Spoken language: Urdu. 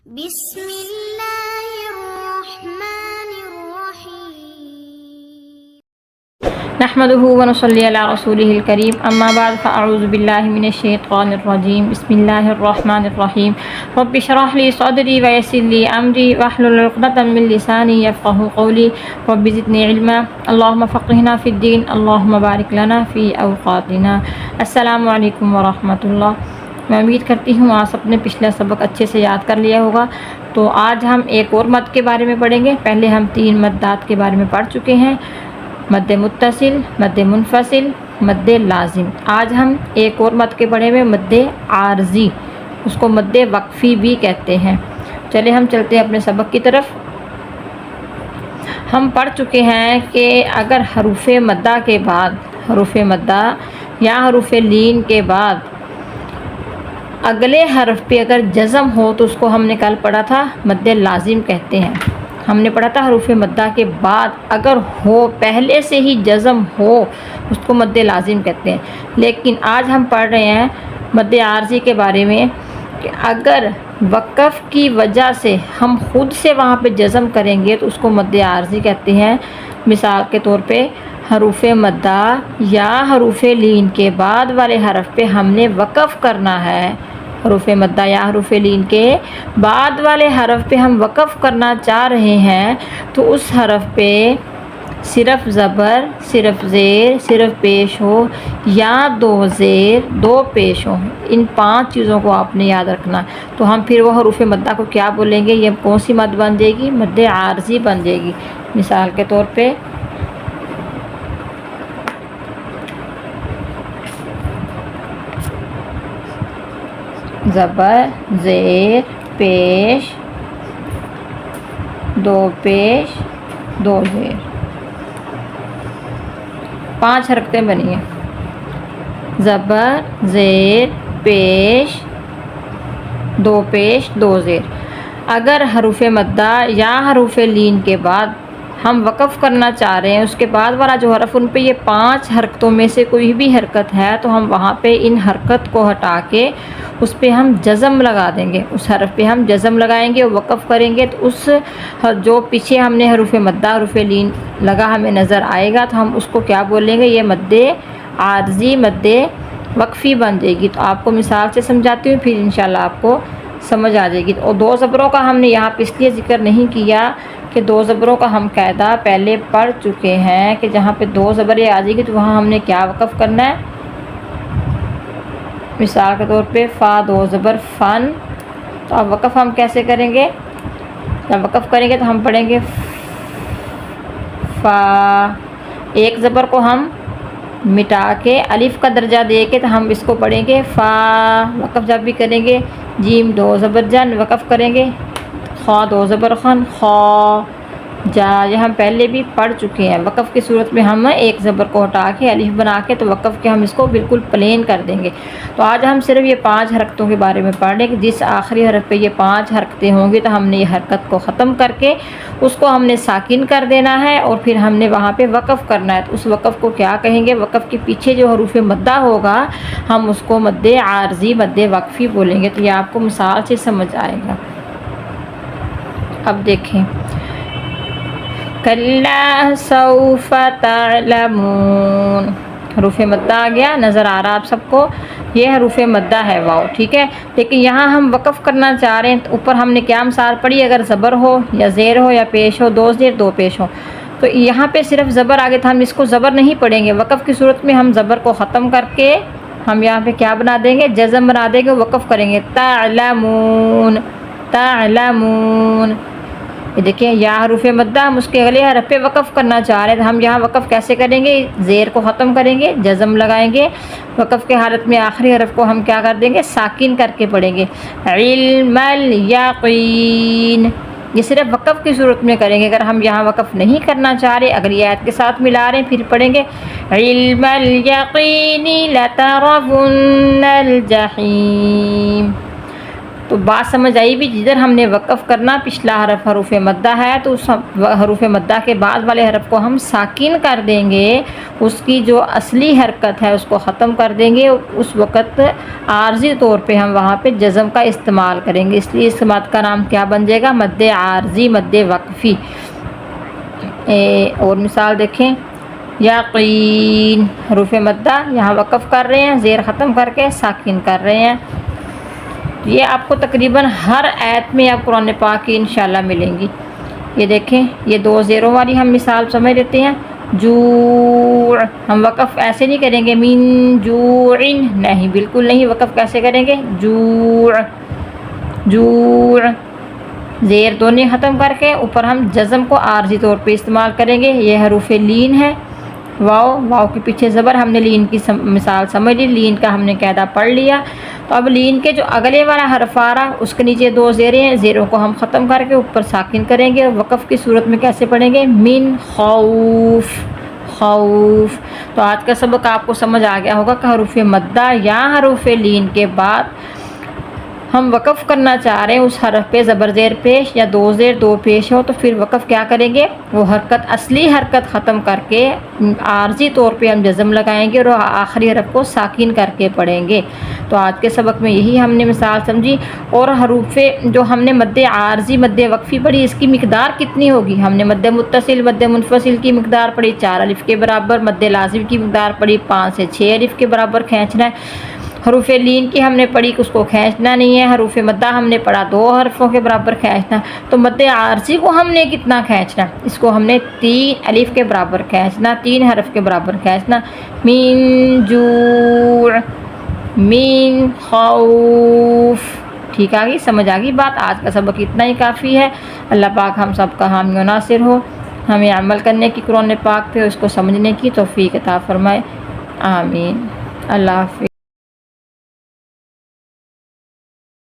بسم اللہ الرحمن الرحیم نحمده ونصلي على رسوله الكريم اما بعد فاعوذ بالله من الشيطان الرجيم بسم الله الرحمن الرحيم رب اشرح لي صدري ويسر لي امري واحلل عقدة من لساني يفقهوا قولي رب زدني علما اللهم فقهنا في الدين اللهم بارك لنا في اوقاتنا. السلام علیکم ورحمۃ اللہ. میں امید کرتی ہوں آپ سب نے پچھلا سبق اچھے سے یاد کر لیا ہوگا. تو آج ہم ایک اور مد کے بارے میں پڑھیں گے. پہلے ہم 3 مدات کے بارے میں پڑھ چکے ہیں: مد متصل، مد منفصل، مد لازم. آج ہم ایک اور مد کے پڑھے ہوئے مد عارضی، اس کو مد وقفی بھی کہتے ہیں. چلے ہم چلتے ہیں اپنے سبق کی طرف. ہم پڑھ چکے ہیں کہ اگر حروف مدہ کے بعد، حروف مدہ یا حروف لین کے بعد اگلے حرف پہ اگر جزم ہو تو اس کو ہم نے کل پڑھا تھا مد لازم کہتے ہیں. ہم نے پڑھا تھا حروف مدہ کے بعد اگر ہو، پہلے سے ہی جزم ہو، اس کو مد لازم کہتے ہیں. لیکن آج ہم پڑھ رہے ہیں مد عارضی کے بارے میں کہ اگر وقف کی وجہ سے ہم خود سے وہاں پہ جزم کریں گے تو اس کو مد عارضی کہتے ہیں. مثال کے طور پہ حروف مدہ یا حروف لین کے بعد والے حرف پہ ہم نے وقف کرنا ہے. حروف مدہ یا حروف لین کے بعد والے حرف پہ ہم وقف کرنا چاہ رہے ہیں تو اس حرف پہ صرف زبر، صرف زیر، صرف پیش ہو یا 2 زیر 2 پیش ہو. ان 5 چیزوں کو آپ نے یاد رکھنا. تو ہم پھر وہ حروف مدہ کو کیا بولیں گے؟ یہ کون سی مد بن جائے گی؟ مد عارضی بن جائے گی. مثال کے طور پہ زبر، زیر، پیش، 2 پیش 2 زیر، 5 حرکتیں بنی ہیں. زبر، زیر، پیش، 2 پیش 2 زیر. اگر حروف مدہ یا حروف لین کے بعد ہم وقف کرنا چاہ رہے ہیں، اس کے بعد والا جو حرف ان پہ یہ 5 حرکتوں میں سے کوئی بھی حرکت ہے تو ہم وہاں پہ ان حرکت کو ہٹا کے اس پہ ہم جزم لگا دیں گے. اس حرف پہ ہم جزم لگائیں گے، وقف کریں گے تو اس جو پیچھے ہم نے حروف مدہ حروف لین لگا ہمیں نظر آئے گا تو ہم اس کو کیا بولیں گے؟ یہ مد عارضی، مد وقفی بن جائے گی. تو آپ کو مثال سے سمجھاتی ہوں، پھر انشاءاللہ آپ کو سمجھ آ جائے گی. اور 2 زبروں کا ہم نے یہاں پہ اس لیے ذکر نہیں کیا کہ 2 زبروں کا ہم قاعدہ پہلے پڑھ چکے ہیں کہ جہاں پہ 2 زبریں آ جائے گی تو وہاں ہم نے کیا وقف کرنا ہے. مثال کے طور پہ فا 2 زبر فن. تو اب وقف ہم کیسے کریں گے؟ جب وقف کریں گے تو ہم پڑھیں گے فا، ایک زبر کو ہم مٹا کے الف کا درجہ دے کے تو ہم اس کو پڑھیں گے فا. وقف جب بھی کریں گے جیم 2 زبر جن، وقف کریں گے خا 2 زبر خن خا جا. یہ ہم پہلے بھی پڑھ چکے ہیں. وقف کی صورت میں ہم ایک زبر کو ہٹا کے الف بنا کے تو وقف کے ہم اس کو بالکل پلین کر دیں گے. تو آج ہم صرف یہ 5 حرکتوں کے بارے میں پڑھ رہے ہیں کہ جس آخری حرف پہ یہ 5 حرکتیں ہوں گی تو ہم نے یہ حرکت کو ختم کر کے اس کو ہم نے ساکن کر دینا ہے اور پھر ہم نے وہاں پہ وقف کرنا ہے. تو اس وقف کو کیا کہیں گے؟ وقف کے پیچھے جو حروف مدہ ہوگا ہم اس کو مد عارضی، مد وقفی بولیں گے. تو یہ آپ کو مثال سے سمجھ آئے گا. اب دیکھیں، کلا سوف تعلمون. حروف مدہ آ گیا، نظر آ رہا آپ سب کو؟ یہ حروف مدہ ہے واو، ٹھیک ہے. لیکن یہاں ہم وقف کرنا چاہ رہے ہیں تو اوپر ہم نے کیا مثال پڑھی؟ اگر زبر ہو یا زیر ہو یا پیش ہو، 2 زیر 2 پیش ہو، تو یہاں پہ صرف زبر آگے تھا، ہم اس کو زبر نہیں پڑھیں گے. وقف کی صورت میں ہم زبر کو ختم کر کے ہم یہاں پہ کیا بنا دیں گے؟ جزم بنا دیں گے، وقف کریں گے تعلمون تعلمون. یہ دیکھیں یا حروف مدہ ہم اس کے اگلے حرف پہ وقف کرنا چاہ رہے ہیں تو ہم یہاں وقف کیسے کریں گے؟ زیر کو ختم کریں گے، جزم لگائیں گے. وقف کے حالت میں آخری حرف کو ہم کیا کر دیں گے؟ ساکن کر کے پڑھیں گے. علم الیقین. یہ صرف وقف کی صورت میں کریں گے. اگر ہم یہاں وقف نہیں کرنا چاہ رہے، اگر یہ آیت کے ساتھ ملا رہے ہیں، پھر پڑھیں گے علم الیقین لترون الجحیم. تو بات سمجھ آئی بھی، جدھر ہم نے وقف کرنا پچھلا حرف حروف مدہ ہے تو اس حروف مدہ کے بعد والے حرف کو ہم ساکن کر دیں گے، اس کی جو اصلی حرکت ہے اس کو ختم کر دیں گے، اس وقت عارضی طور پہ ہم وہاں پہ جزم کا استعمال کریں گے، اس لیے اس مد کا نام کیا بن جائے گا؟ مد عارضی، مد وقفی۔ اور مثال دیکھیں، یقین حروف مدہ یہاں وقف کر رہے ہیں، زیر ختم کر کے ساکن کر رہے ہیں۔ یہ آپ کو تقریباً ہر آیت میں آپ قرآن پاک کی انشاءاللہ ملیں گی۔ یہ دیکھیں، یہ 2 زیروں والی ہم مثال سمجھ لیتے ہیں۔ جوع، ہم وقف ایسے نہیں کریں گے من جوع، نہیں بالکل نہیں، وقف کیسے کریں گے؟ جوع، جوع، زیر دونوں ختم کر کے اوپر ہم جزم کو عارضی طور پہ استعمال کریں گے۔ یہ حروف لین ہے، واو، واو کے پیچھے زبر، ہم نے لین کی مثال سمجھ لی، لین کا ہم نے قاعدہ پڑھ لیا۔ تو اب لین کے جو اگلے والا حرف آ رہا اس کے نیچے 2 زیریں ہیں، زیروں کو ہم ختم کر کے اوپر ساکن کریں گے۔ وقف کی صورت میں کیسے پڑھیں گے؟ من خوف، خوف۔ تو آج کا سبق آپ کو سمجھ آ گیا ہوگا کہ حروف مدہ یا حروف لین کے بعد ہم وقف کرنا چاہ رہے ہیں اس حرف پہ زبر زیر پیش یا 2 زیر 2 پیش ہو، تو پھر وقف کیا کریں گے؟ وہ حرکت، اصلی حرکت ختم کر کے عارضی طور پہ ہم جزم لگائیں گے اور آخری حرف کو ساکن کر کے پڑھیں گے۔ تو آج کے سبق میں یہی ہم نے مثال سمجھی۔ اور حروف جو ہم نے مد عارضی، مد وقفی پڑھی، اس کی مقدار کتنی ہوگی؟ ہم نے مد متصل، مد منفصل کی مقدار پڑھی 4 الف کے برابر، مد لازم کی مقدار پڑھی 5 سے 6 الف کے برابر کھینچنا ہے۔ حروف لین کی ہم نے پڑھی کہ اس کو کھینچنا نہیں ہے۔ حروف مدہ ہم نے پڑھا 2 حرفوں کے برابر کھینچنا، تو مد عارضی کو ہم نے کتنا کھینچنا؟ اس کو ہم نے 3 الف کے برابر کھینچنا، 3 حرف کے برابر کھینچنا۔ من جوع، من خوف۔ ٹھیک آ گئی، سمجھ آ گئی بات؟ آج کا سبق اتنا ہی کافی ہے۔ اللہ پاک ہم سب کا حامی و ناصر ہو، ہمیں عمل کرنے کی قرآن پاک پہ، اس کو سمجھنے کی توفیق عطا فرمائے، آمین۔ اللہ حافظ۔